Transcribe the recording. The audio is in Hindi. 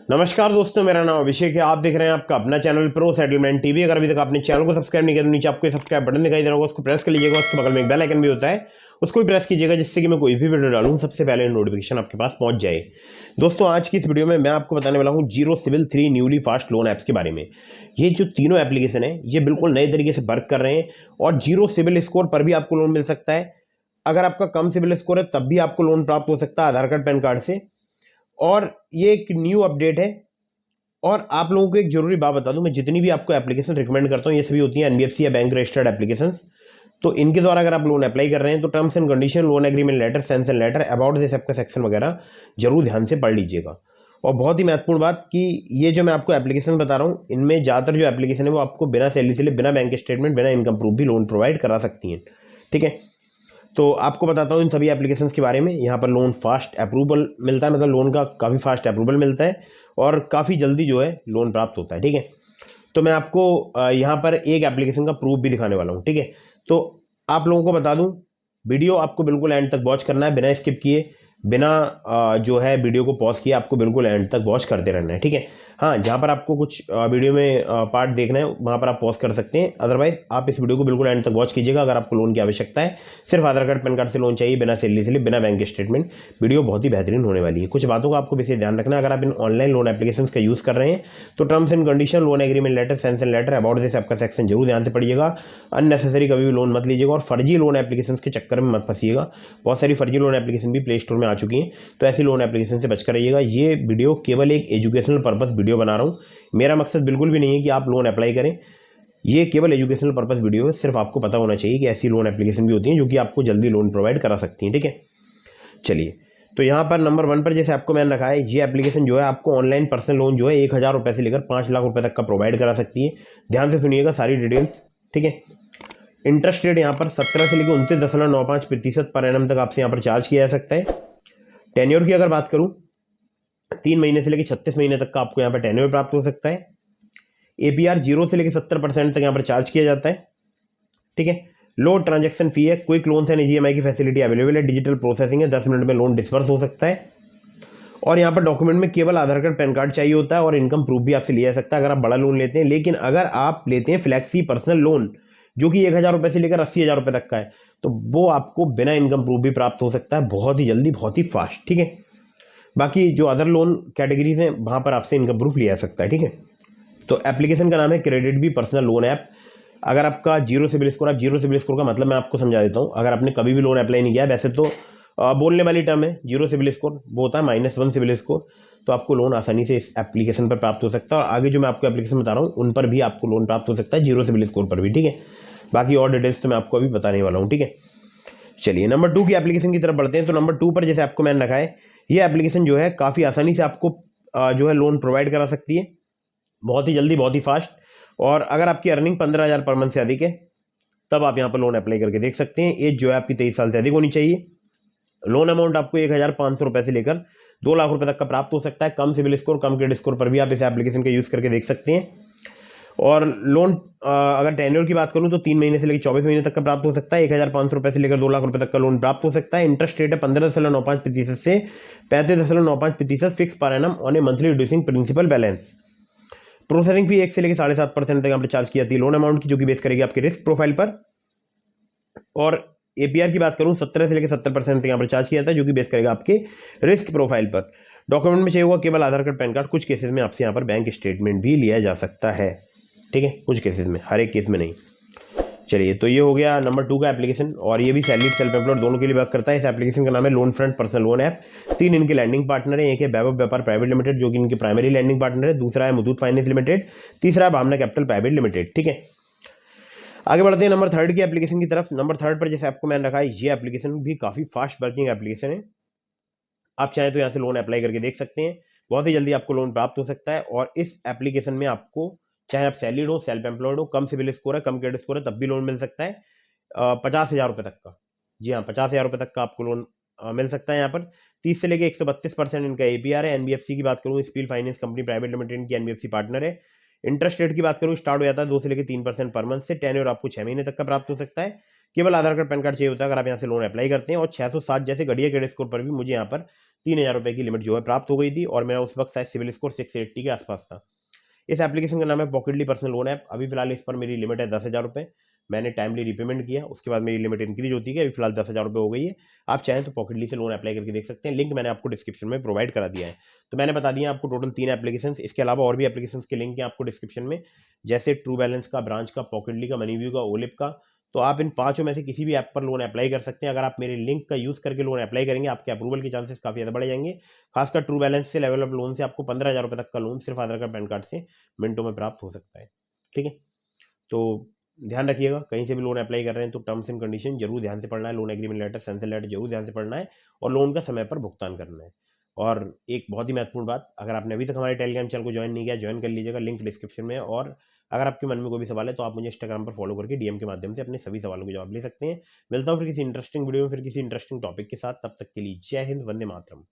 नमस्कार दोस्तों, मेरा नाम अभिषेक है। आप देख रहे हैं आपका अपना चैनल प्रो सेटलमेंट टीवी। अगर अभी तक आपने चैनल को सब्सक्राइब नहीं किया तो नीचे आपको सब्सक्राइब बटन दिखाई दे रहा होगा, उसको प्रेस कर लीजिएगा। उसके बगल में एक बेल आइकन भी होता है, उसको भी प्रेस कीजिएगा, जिससे कि मैं कोई भी वीडियो डालूं सबसे पहले नोटिफिकेशन आपके पास पहुंच जाए। दोस्तों, आज की इस वीडियो में मैं आपको बताने वाला हूँ zero CIBIL 3 newly fast loan apps के बारे में। ये जो तीनों एप्लीकेशन है ये बिल्कुल नए तरीके से वर्क कर रहे हैं और जीरो सिविल स्कोर पर भी आपको लोन मिल सकता है। अगर आपका कम सिविल स्कोर है तब भी आपको लोन प्राप्त हो सकता है आधार कार्ड पैन कार्ड से। और ये एक न्यू अपडेट है। और आप लोगों को एक जरूरी बात बता दूं, मैं जितनी भी आपको एप्लीकेशन रिकमेंड करता हूं ये सभी होती हैं एनबीएफसी या बैंक रजिस्टर्ड एप्लीकेशन। तो इनके द्वारा अगर आप लोन अप्लाई कर रहे हैं तो terms and condition, loan agreement letter, sanction letter, about this app का सेक्शन वगैरह जरूर ध्यान से पढ़ लीजिएगा। और बहुत ही महत्वपूर्ण बात कि ये जो मैं आपको एप्लीकेशन बता रहा हूँ इनमें ज़्यादातर जो एप्लीकेशन है वो आपको बिना सैलरी से, बिना बैंक स्टेटमेंट, बिना इनकम प्रूफ भी लोन प्रोवाइड करा सकती हैं। ठीक है, तो आपको बताता हूँ इन सभी एप्लीकेशंस के बारे में। यहाँ पर लोन फास्ट अप्रूवल मिलता है, मतलब लोन का काफ़ी फास्ट अप्रूवल मिलता है और काफ़ी जल्दी जो है लोन प्राप्त होता है। ठीक है, तो मैं आपको यहाँ पर एक एप्लीकेशन का प्रूफ भी दिखाने वाला हूँ। ठीक है, तो आप लोगों को बता दूँ, वीडियो आपको बिल्कुल एंड तक वॉच करना है, बिना स्किप किए, बिना जो है वीडियो को पॉज किए आपको बिल्कुल एंड तक वॉच करते रहना है। ठीक है, हाँ, जहाँ पर आपको कुछ वीडियो में पार्ट देखना है वहाँ पर आप पॉज कर सकते हैं, अदरवाइज आप इस वीडियो को बिल्कुल एंड तक वॉच कीजिएगा। अगर आपको लोन की आवश्यकता है, सिर्फ आधार कार्ड पैन कार्ड से लोन चाहिए, बिना सैलरी स्लिप, बिना बैंक स्टेटमेंट, वीडियो बहुत ही बेहतरीन होने वाली है। कुछ बातों का आपको विशेष ध्यान रखना है। अगर आप इन ऑनलाइन लोन एप्लीकेशन का यूज़ कर रहे हैं तो terms and condition, loan agreement letter, sanction letter, about this app का सेक्शन जरूर ध्यान से पढ़िएगा। अननेसेसरी कभी भी लोन मत लीजिएगा और फर्जी लोन एप्लीकेशन के चक्कर में मत फंसिएगा। बहुत सारी फर्जी लोन एप्लीकेशन भी प्ले स्टोर में आ चुकी हैं, तो ऐसी लोन एप्लीकेशन से बचकर रहिएगा। ये वीडियो केवल एक एजुकेशनल पर्पस वीडियो बना रहा हूँ, मेरा मकसद बिल्कुल भी नहीं है कि आप लोन अप्लाई करें। ये केवल एजुकेशनल पर्पस वीडियो है, सिर्फ आपको पता होना चाहिए कि ऐसी लोन एप्लीकेशन भी होती हैं जो कि आपको जल्दी लोन प्रोवाइड करा सकती हैं। ठीक है, चलिए, तो यहाँ पर नंबर 1 पर जैसे आपको मैंने रखा है, ये एप्लीकेशन जो है आपको ऑनलाइन पर्सनल लोन जो है 1000 रुपये से लेकर 5 लाख रुपए तक का प्रोवाइड करा सकती है। ध्यान से सुनिएगा सारी डिटेल्स। ठीक है, इंटरेस्ट रेट यहाँ पर 17 से लेकर 29.95% पर एनम तक आपसे यहाँ पर चार्ज किया जा सकता है। टेन्योर की अगर बात करूँ, 3 महीने से लेकर 36 महीने तक का आपको यहाँ पर टेन्योर प्राप्त हो सकता है। एपीआर 0 से लेकर 70% तक यहाँ पर चार्ज किया जाता है। ठीक है, लो ट्रांजैक्शन फी है, क्विक लोन्स एंड ईएमआई की फैसिलिटी अवेलेबल है, डिजिटल प्रोसेसिंग है, 10 मिनट में लोन डिस्पर्स हो सकता है। और यहाँ पर डॉक्यूमेंट में केवल आधार कार्ड पैन कार्ड चाहिए होता है और इनकम प्रूफ भी आपसे लिया जा सकता है अगर आप बड़ा लोन लेते हैं। लेकिन अगर आप लेते हैं फ्लैक्सी पर्सनल लोन जो कि 1000 रुपये से लेकर 80,000 रुपये तक का है, तो वो आपको बिना इनकम प्रूफ भी प्राप्त हो सकता है, बहुत ही जल्दी, बहुत ही फास्ट। ठीक है, बाकी जो अदर लोन कैटेगरीज हैं वहाँ पर आपसे इनकम प्रूफ लिया जा सकता है। ठीक है, तो एप्लीकेशन का नाम है credit B personal loan app. अगर आपका जीरो सिविल स्कोर, आप जीरो सिविल स्कोर का मतलब मैं आपको समझा देता हूँ। अगर आपने कभी भी लोन अप्लाई नहीं किया, वैसे तो बोलने वाली टर्म है जीरो सिविल स्कोर, वो होता है -1 सिविल स्कोर, तो आपको लोन आसानी से इस एप्लीकेशन पर प्राप्त हो सकता है। और आगे जो मैं आपको एप्लीकेशन बता रहा हूँ उन पर भी आपको लोन प्राप्त हो सकता है, जीरो सिविल स्कोर पर भी। ठीक है, बाकी और डिटेल्स तो मैं आपको अभी बताने वाला हूँ। ठीक है, चलिए नंबर 2 की एप्लीकेशन की तरफ बढ़ते हैं। तो नंबर 2 पर जैसे आपको मैंने रखा है, ये एप्लीकेशन जो है काफ़ी आसानी से आपको जो है लोन प्रोवाइड करा सकती है, बहुत ही जल्दी, बहुत ही फास्ट। और अगर आपकी अर्निंग 15,000 पर मंथ से अधिक है तब आप यहाँ पर लोन अप्लाई करके देख सकते हैं। एज जो है आपकी 23 साल से अधिक होनी चाहिए। लोन अमाउंट आपको 1500 रुपये से लेकर 2 लाख रुपए तक का प्राप्त हो सकता है। कम सिविल स्कोर, कम क्रेडिट स्कोर पर भी आप इस एप्लीकेशन का यूज़ करके देख सकते हैं। और लोन अगर टेन्योर की बात करूं तो 3 महीने से लेकर 24 महीने तक का प्राप्त हो सकता है। 1500 रुपये से लेकर 2 लाख रुपए तक का लोन प्राप्त हो सकता है। इंटरेस्ट रेट है 15.95% से 35.95% फिक्स पर annum on a monthly reducing principal balance. Processing fee 1 से लेकर 7.5% तक यहाँ पर चार्ज की जाती है लोन अमाउंट की, जो कि बेस करेगी आपके रिस्क प्रोफाइल पर। और एपीआर की बात करूं 17 से लेकर 70% तक यहाँ पर चार्ज किया जाता है, जो कि बेस करेगा आपके रिस्क प्रोफाइल पर। डॉक्यूमेंट में चाहिए होगा केवल आधार कार्ड, पैन कार्ड, कुछ केसेस में आपसे यहाँ पर बैंक स्टेटमेंट भी लिया जा सकता है। ठीक है, कुछ केसेस में, हर एक केस में नहीं। चलिए, तो ये हो गया नंबर 2 का एप्लीकेशन। और ये भी सैलरीड, सेल्फ एम्प्लॉयड दोनों के लिए वर्क करता है। इस एप्लीकेशन का नाम है loan front personal loan app. 3 इनके लैंडिंग पार्टनर है। एक है वैभव व्यापार प्राइवेट लिमिटेड, जो कि इनके प्राइमरी लैंडिंग पार्टनर है। दूसरा है मुथूट फाइनेंस लिमिटेड। तीसरा है भावना कैपिटल प्राइवेट लिमिटेड। ठीक है, आगे बढ़ते हैं नंबर 3 की एप्लीकेशन की तरफ। नंबर 3 पर जैसे आपको मैंने रखा है, ये एप्लीकेशन भी काफ़ी फास्ट वर्किंग एप्लीकेशन है। आप चाहें तो यहाँ से लोन अप्लाई करके देख सकते हैं, बहुत ही जल्दी आपको लोन प्राप्त हो सकता है। और इस एप्लीकेशन में आपको, चाहे आप सैलरीड हो, सेल्फ एम्प्लॉयड हो, कम सिविल स्कोर है, कम क्रेडिट स्कोर है, तब भी लोन मिल सकता है 50,000 रुपये तक का। जी हाँ, 50,000 रुपये तक का आपको लोन मिल सकता है यहाँ पर। 30 से लेकर 132% इनका एपीआर है। एनबीएफसी की बात करूँ, spill finance company private limited की एनबीएफसी पार्टनर है। इंटरेस्ट रेट की बात करूँ, स्टार्ट हो जाता है 2 से लेकर 3% पर मंथ से। टेन्योर आपको 6 महीने तक का प्राप्त हो सकता है। केवल आधार कार्ड, पैन कार्ड चाहिए होता है अगर आप यहाँ से लोन अप्लाई करते हैं। और 607 जैसे घटिया क्रेडिट स्कोर पर भी मुझे यहाँ पर 3,000 रुपये की लिमिट जो है प्राप्त हो गई थी और मेरा उस वक्त शायद सिविल स्कोर 680 के आसपास था। इस एप्लीकेशन का नाम है पॉकेटली पर्सनल लोन ऐप। अभी फिलहाल इस पर मेरी लिमिट है 10,000 रुपये। मैंने टाइमली रीपेमेंट किया, उसके बाद मेरी लिमिट इंक्रीज होती है, अभी फिलहाल 10,000 रुपये हो गई है। आप चाहें तो पॉकेटली से लोन अप्लाई करके देख सकते हैं, लिंक मैंने आपको डिस्क्रिप्शन में प्रोवाइड करा दिया है। तो मैंने बता दिया आपको टोटल 3 एप्लीकेशन, इसके अलावा और भी एप्लीकेशन के लिंक हैं आपको डिस्क्रिप्शन में, जैसे ट्रू बैलेंस का, ब्रांच का, पॉकेटली का, मनीव्यू का, ओलिप का। तो आप इन पांचों में से किसी भी ऐप पर लोन अप्लाई कर सकते हैं। अगर आप मेरे लिंक का यूज़ करके लोन अप्लाई करेंगे, आपके अप्रूवल के चांसेस काफ़ी ज़्यादा बढ़ जाएंगे। खासकर ट्रू बैलेंस से, लेवल अप लोन से आपको 15,000 रुपये तक का लोन सिर्फ आधार कार्ड पैन कार्ड से मिनटों में प्राप्त हो सकता है। ठीक है, तो ध्यान रखिएगा, कहीं से भी लोन अप्लाई कर रहे हैं तो टर्म्स एंड कंडीशन जरूर ध्यान से पढ़ना है, loan agreement letter, sanction letter जरूर ध्यान से पढ़ना है और लोन का समय पर भुगतान करना है। और एक बहुत ही महत्वपूर्ण बात, अगर आपने अभी तक हमारे टेलीग्राम चैनल को ज्वाइन नहीं किया, ज्वाइन कर लीजिएगा, लिंक डिस्क्रिप्शन में। और अगर आपके मन में कोई भी सवाल है तो आप मुझे इंस्टाग्राम पर फॉलो करके डीएम के माध्यम से अपने सभी सवालों के जवाब ले सकते हैं। मिलता हूँ फिर किसी इंटरेस्टिंग वीडियो में, फिर किसी इंटरेस्टिंग टॉपिक के साथ। तब तक के लिए जय हिंद, वंदे मातरम।